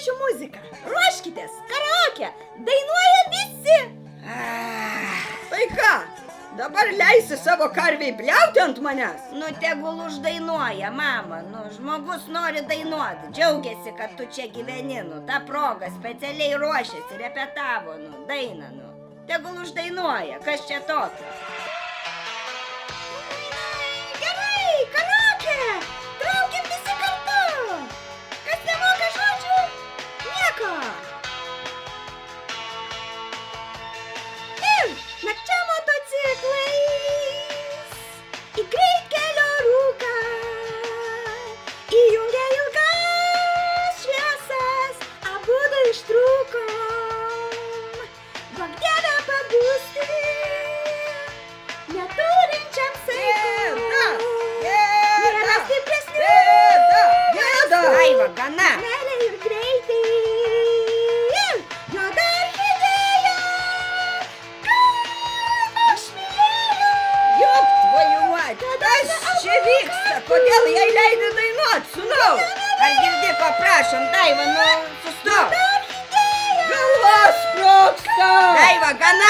pagrosiu muziką. Ruoškitės, karaoke, dainuoja visi. Tai ką, dabar leisi savo karviai bliauti ant manęs? Nu, tegul uždainuoja, mama. Nu, žmogus nori dainuoti. Džiaugiasi, kad tu čia gyveni. Nu, ta proga specialiai ruošiasi, repetavo, nu, dainą, nu. Tegul uždainuoja, kas čia tokio? Gerai, karaoke, traukiam visi kartu. Kas nemoka žodžių, nieko. Ir nakčia motociklais į greitkelio rūką įjungė ilgas šviesas, abudu ištrūkom. Duok Dieve pabusti neturinčiam saiko. Nėra stipresnių. Daiva, gana. Meilė ir greitai. Juoda orchidėja, kaip aš mylėjau. Juk tvojų mati, kas čia vyksta? Kodėl jai leidi dainuot, sūnau? Ar girdi, paprašom, Daiva, nu, sustok. Galva sprogsta. Daiva, gana.